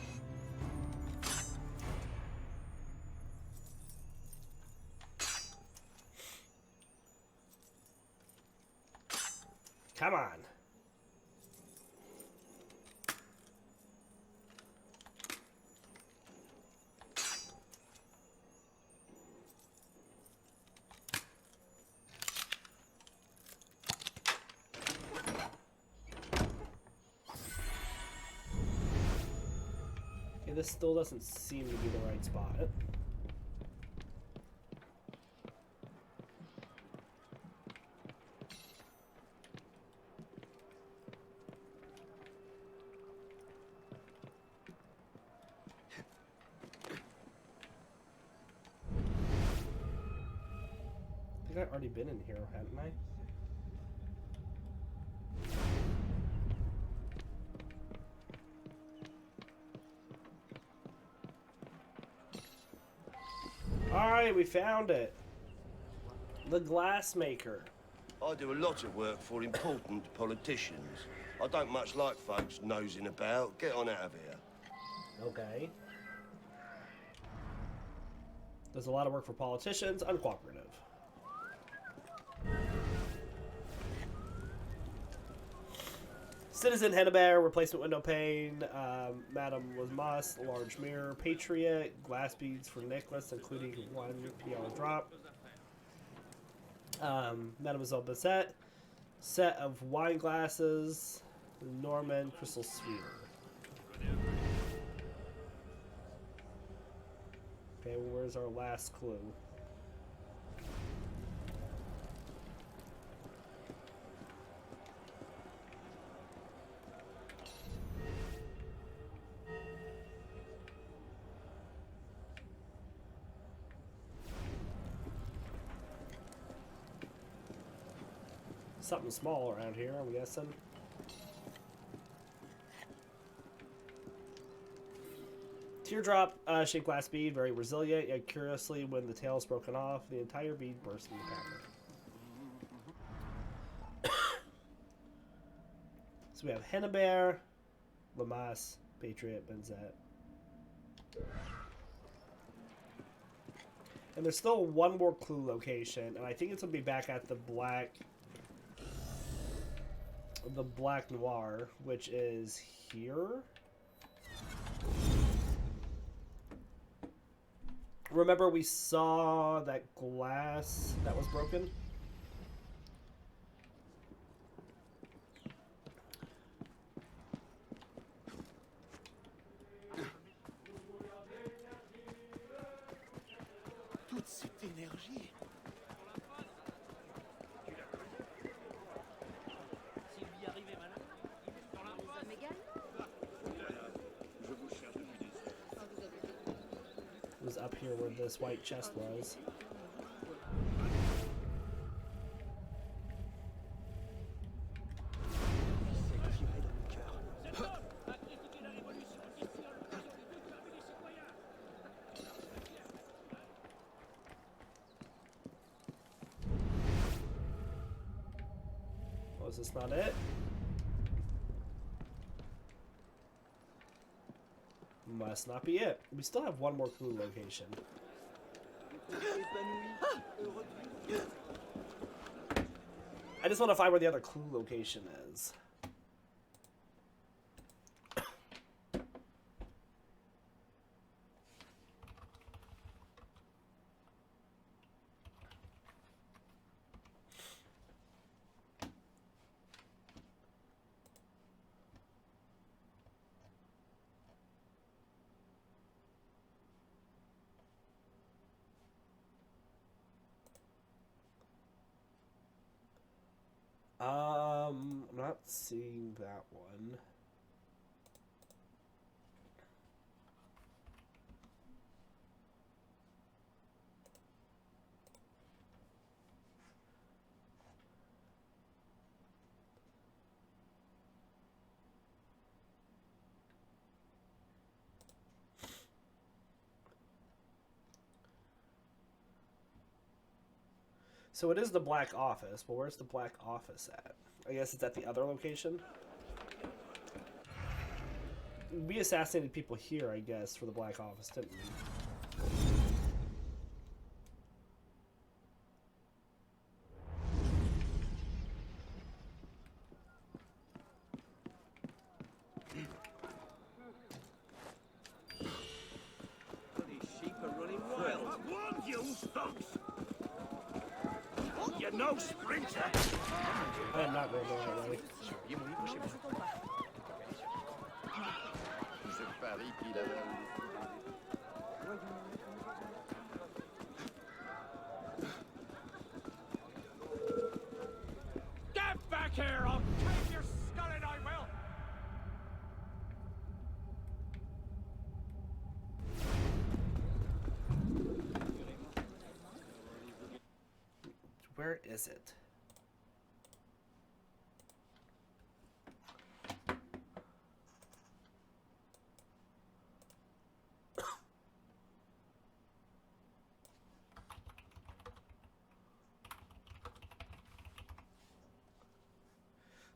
Come on. this still doesn't seem to be the right spot. I think I've already been in here, hadn't I? Alright, we found it. The glassmaker. I do a lot of work for important politicians. I don't much like folks nosing about. Get on out of here. Okay. Does a lot of work for politicians, uncooperative. Citizen Hennebear, replacement window pane, Madam was Moss, large mirror, Patriot, glass beads for necklace, including 1 PR drop. Mademoiselle Bissette, set of wine glasses, Norman crystal sphere. Okay, well, where's our last clue? Something small around here, I'm guessing. Teardrop shaped glass bead, very resilient, yet curiously, when the tail is broken off, the entire bead bursts into powder. So we have Hennebear, Lamas, Patriot, Benzette. And there's still one more clue location, and I think it's going to be back at the Black Noir, which is here. Remember we saw that glass that was broken? Toute cette énergie. It was up here where this white chest was. Oh, is this not it? Must not be it. We still have one more clue location. I just want to find where the other clue location is. I'm not seeing that one. So it is the Black Office, but where's the Black Office at? I guess it's at the other location. We assassinated people here, I guess, for the Black Office, didn't we? These sheep are running wild. I warned you, thugs! You're no sprinter! I am not going that way. Ce pari Get back here! I'll take your skull and I will! Where is it?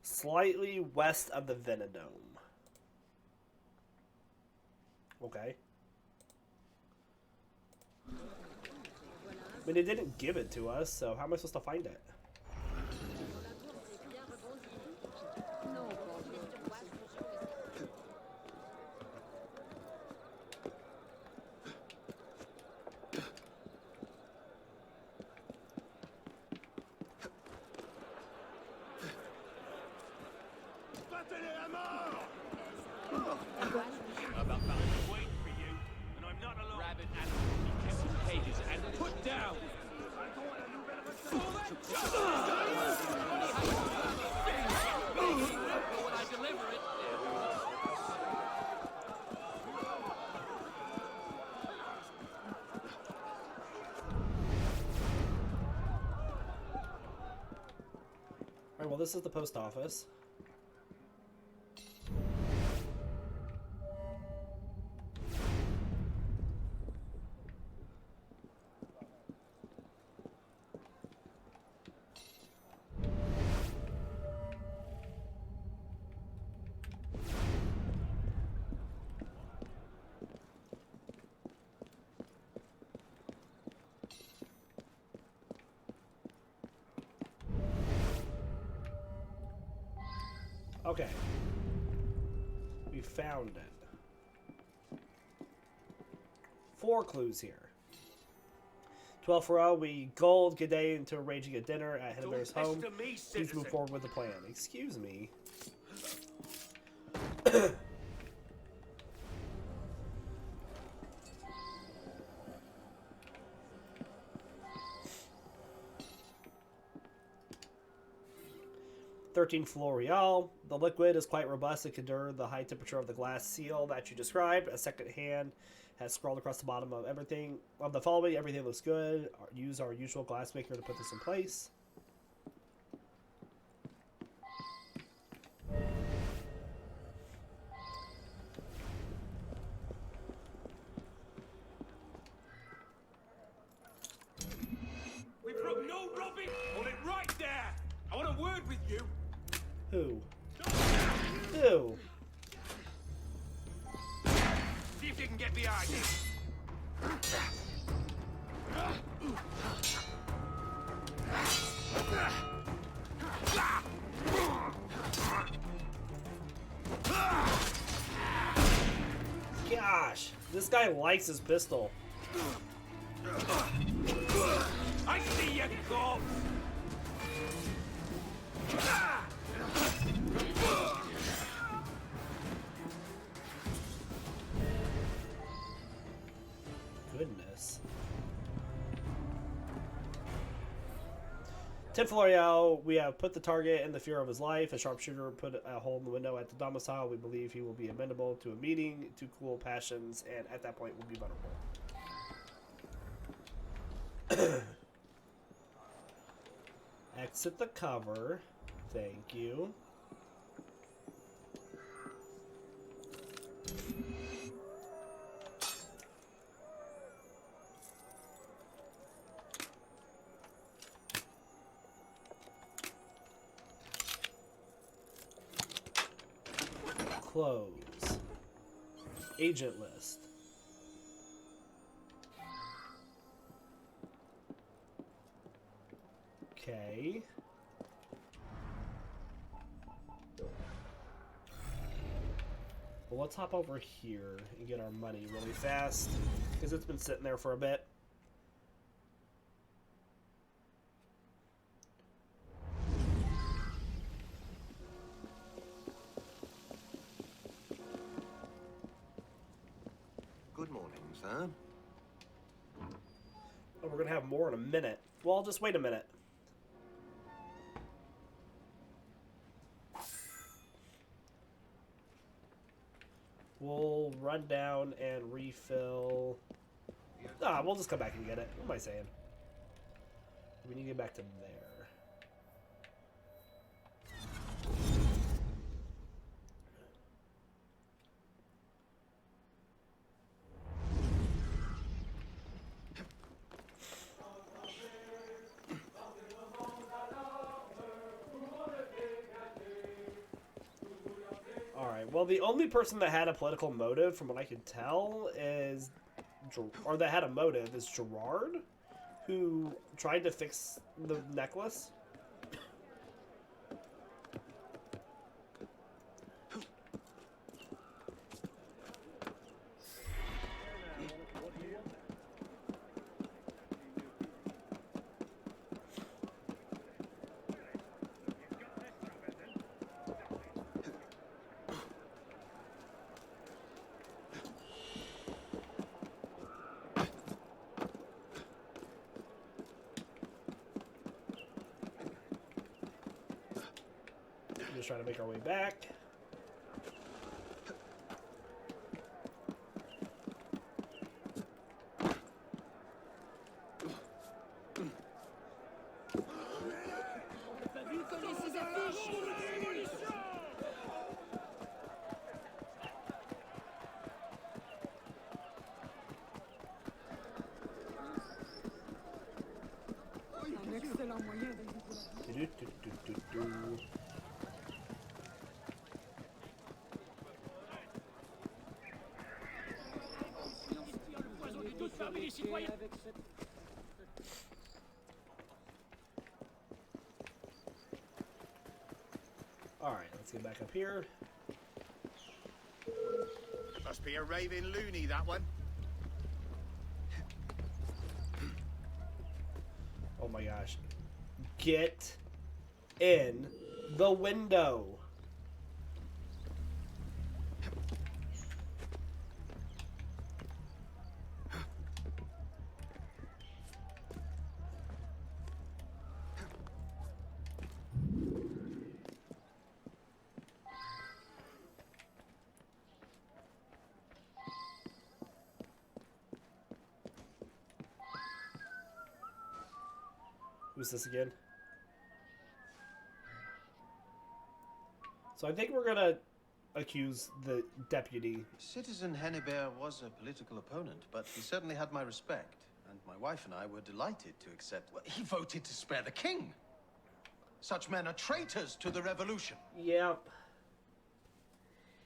Slightly west of the Vendome. Okay. I mean, it didn't give it to us, so how am I supposed to find it? Rabid animals will be kept in cages and put down. When I deliver it. Alright, well, this is the post office. Okay. We found it. 4 clues here. 12 for all. We gold G'day into arranging a dinner at Henneber's home. Please move forward with the plan. Excuse me. 13 Floreal. The liquid is quite robust and can endure the high temperature of the glass seal that you described. A second hand has scrawled across the bottom of everything. Of the following, everything looks good. Use our usual glassmaker to put this in place. We broke no robbing! Hold it right there! I want a word with you! Who? Who? See if you can get behind me! Gosh, this guy likes his pistol. I see you, corpse! Goodness. 10 Floreal, we have put the target in the fear of his life. A sharpshooter put a hole in the window at the domicile. We believe he will be amenable to a meeting, to cool passions, and at that point will be vulnerable. Exit the cover. Thank you. Close. Agent list. Okay. Well, let's hop over here and get our money really fast, because it's been sitting there for a bit. huh? Oh, we're gonna have more in a minute. Well, just wait a minute. We'll run down and refill. We'll just come back and get it. What am I saying? We need to get back to there. Alright, well, the only person that had a political motive, from what I can tell, is... or that had a motive, is Gerard, who tried to fix the necklace. Just trying to make our way back. Alright, let's get back up here. Must be a raving loony, that one. Oh my gosh. Get in the window. Who's this again? So I think we're gonna accuse the deputy. Citizen Hennebert was a political opponent, but he certainly had my respect. And my wife and I were delighted to accept... Well, he voted to spare the king. Such men are traitors to the revolution. Yep.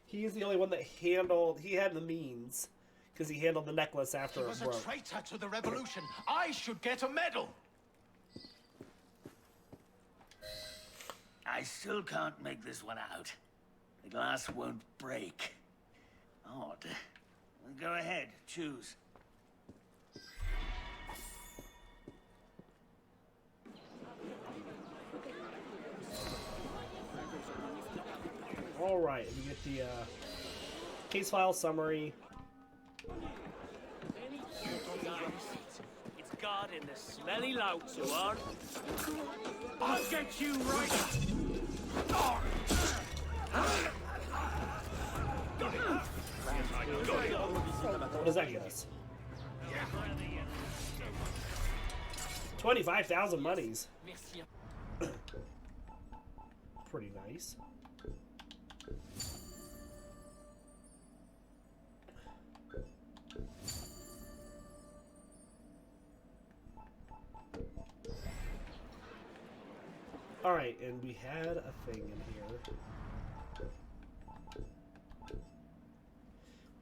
He's the only one that handled... He had the means, because he handled the necklace after it broke. He was a traitor to the revolution. I should get a medal. I still can't make this one out. The glass won't break. Odd. Go ahead, choose. All right, we get the case file summary. It's guarding the smelly louts who aren't. I'll get you right. What does that get us? 25,000 monies. Pretty nice. Alright, and we had a thing in here.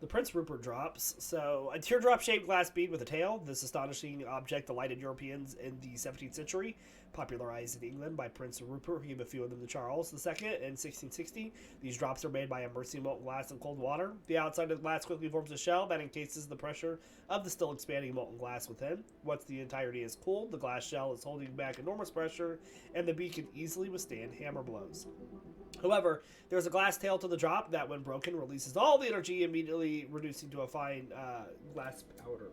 The Prince Rupert drops. So, a teardrop-shaped glass bead with a tail. This astonishing object delighted Europeans in the 17th century. Popularized in England by Prince Rupert, who gave a few of them to Charles II in 1660. These drops are made by immersing molten glass in cold water. The outside of the glass quickly forms a shell that encases the pressure of the still expanding molten glass within. Once the entirety is cooled, the glass shell is holding back enormous pressure, and the bead can easily withstand hammer blows. However, there's a glass tail to the drop that, when broken, releases all the energy, immediately reducing to a fine glass powder.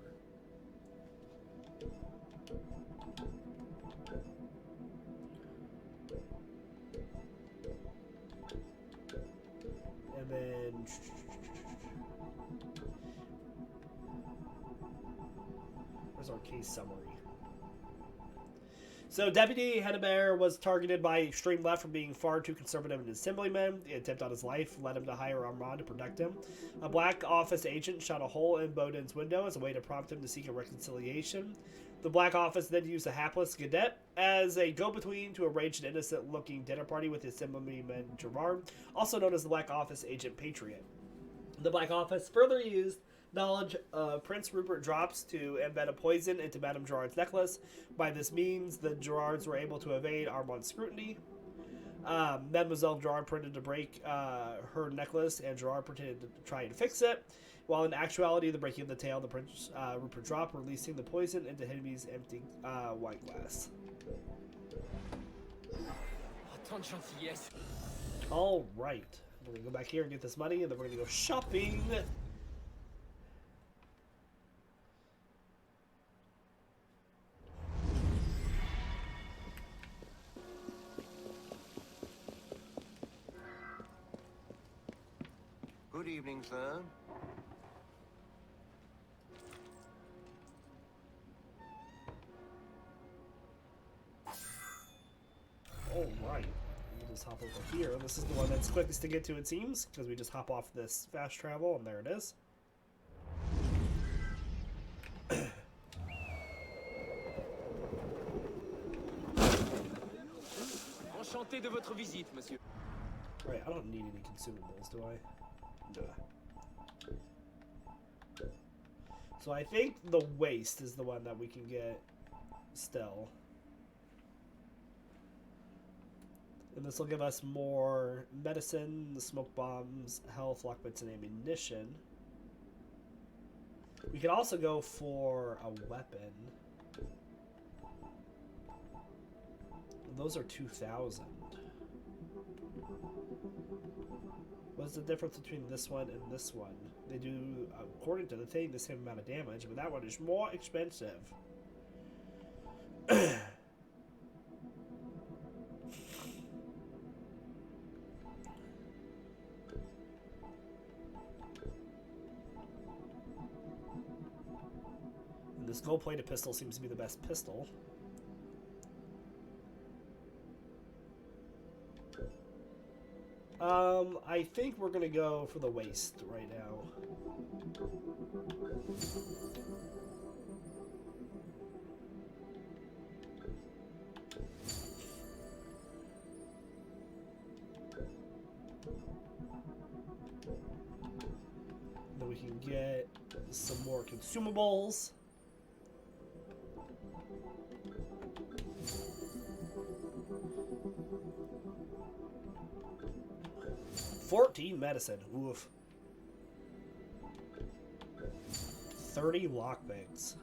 And then... where's our case summary? So, Deputy Hennebear was targeted by extreme left for being far too conservative in his assemblyman. The attempt on his life led him to hire Armand to protect him. A black office agent shot a hole in Bowden's window as a way to prompt him to seek a reconciliation. The black office then used a hapless cadet as a go-between to arrange an innocent-looking dinner party with the assemblyman Gerard, also known as the black office agent Patriot. The black office further used knowledge of Prince Rupert drops to embed a poison into Madame Gerard's necklace. By this means, the Gerards were able to evade Armand's scrutiny. Mademoiselle Gerard pretended to break her necklace, and Gerard pretended to try and fix it, while in actuality, the breaking of the tail, the Prince Rupert drop, releasing the poison into Hennebear's empty wine glass. All right, we're gonna go back here and get this money, and then we're gonna go shopping. Good evening, sir. All right, we'll just hop over here. This is the one that's quickest to get to, it seems, because we just hop off this fast travel, and there it is. Enchanté de votre visite, monsieur. Right, I don't need any consumables, do I? Nah. So I think the waste is the one that we can get still. And this will give us more medicine, the smoke bombs, health, lockpicks, and ammunition. We could also go for a weapon. Those are 2,000. What's the difference between this one and this one? They do, according to the thing, the same amount of damage, but that one is more expensive. And this gold-plated pistol seems to be the best pistol. I think we're gonna go for the waist right now. Then we can get some more consumables. $14 medicine. Oof. 30 lockpicks.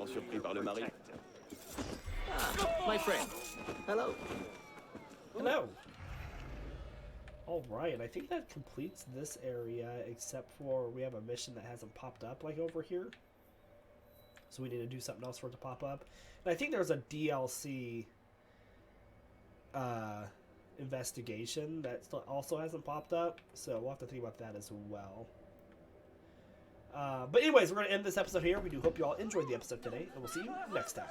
Surpris par le mari. My friend. Hello. Hello. All right, I think that completes this area, except for we have a mission that hasn't popped up like over here. So we need to do something else for it to pop up. And I think there's a DLC investigation that still also hasn't popped up. So we'll have to think about that as well. But anyways, we're going to end this episode here. We do hope you all enjoyed the episode today, and we'll see you next time.